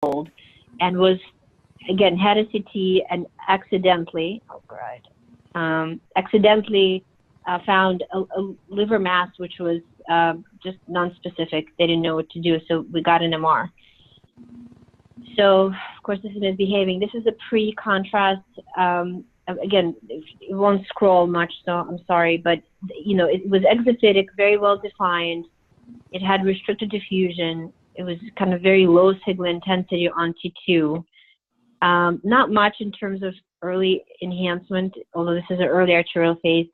and was, again, had a CT and accidentally, found a liver mass, which was just non-specific. They didn't know what to do, so we got an MR. So, of course, this is misbehaving. This is a pre-contrast. Again, it won't scroll much, so I'm sorry, but, you know, it was exophytic, very well defined. It had restricted diffusion. It was kind of very low signal intensity on T2. Not much in terms of early enhancement, although this is an early arterial phase.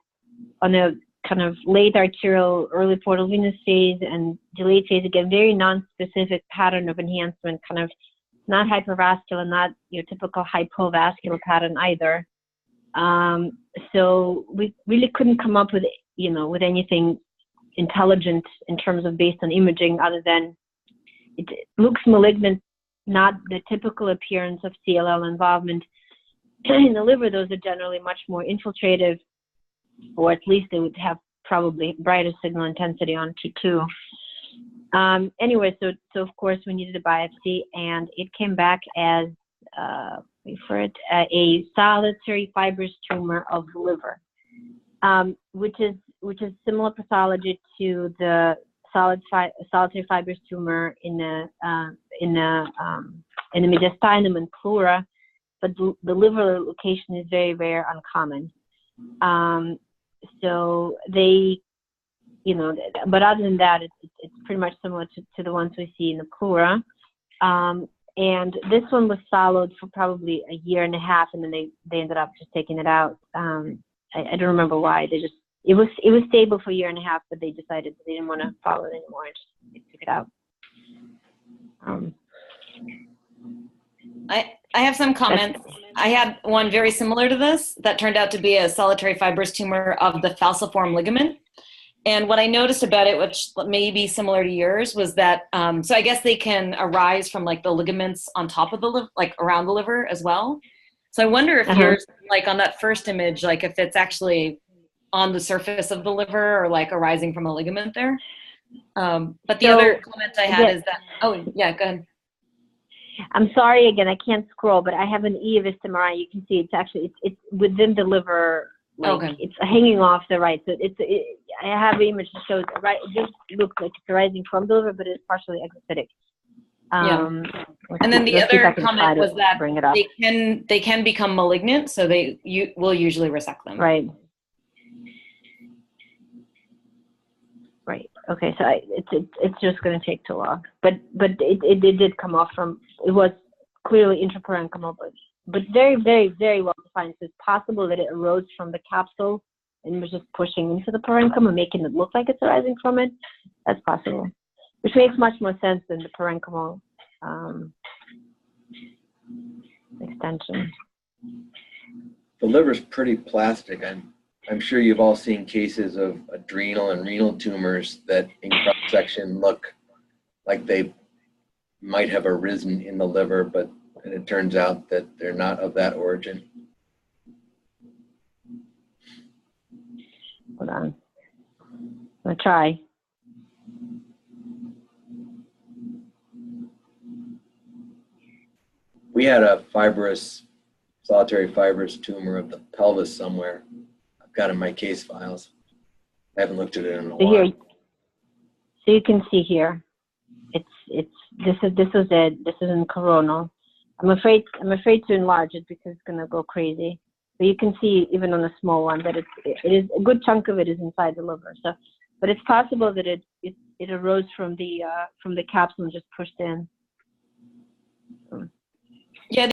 On a kind of late arterial, early portal venous phase and delayed phase, again, very non-specific pattern of enhancement, kind of not hypervascular, not your typical hypovascular pattern either. So we really couldn't come up with, you know, with anything intelligent in terms of based on imaging, other than it looks malignant, not the typical appearance of CLL involvement. In the liver, those are generally much more infiltrative, or at least they would have probably brighter signal intensity on T2. Anyway, so of course we needed a biopsy, and it came back as a solitary fibrous tumor of the liver, which is similar pathology to the solitary fibrous tumor in the mediastinum and pleura, but the liver location is very, very uncommon. So they, you know, but other than that, it's pretty much similar to the ones we see in the pleura. And this one was followed for probably a year and a half, and then they ended up just taking it out. I don't remember why. It was stable for a year and a half, but they decided they didn't want to follow it anymore and just took it out. I have some comments. I had one very similar to this that turned out to be a solitary fibrous tumor of the falciform ligament. And what I noticed about it, which may be similar to yours, was that, so I guess they can arise from like the ligaments on top of the liver, like around the liver as well. So I wonder if yours, like on that first image, like if it's actually on the surface of the liver or like arising from a ligament there. But the other comment I had is that, oh yeah, go ahead. I'm sorry, again, I can't scroll, but I have an EVIS MRI. You can see it's actually, it's within the liver, like it's hanging off the right. So I have an image that shows, right, it just looks like it's arising from the liver, but it's partially exophytic. And then the other comment was that they can become malignant, so you will usually resect them. Right. Right. Okay. So it's just going to take too long. But it did come off from. It was clearly intraparenchymal, but very, very, very well defined. So it's possible that it arose from the capsule and was just pushing into the parenchyma and making it look like it's arising from it. That's possible, which makes much more sense than the parenchymal extension. The liver's pretty plastic. I'm sure you've all seen cases of adrenal and renal tumors that in cross-section look like they might have arisen in the liver, but it turns out that they're not of that origin. Hold on. I'm going to try. We had a solitary fibrous tumor of the pelvis somewhere. Got in my case files. I haven't looked at it in a while. Here, so you can see here, this is in coronal. I'm afraid to enlarge it because it's gonna go crazy. But you can see even on a small one that it is a good chunk of it is inside the liver. So, but it's possible that it arose from the capsule and just pushed in. Yeah.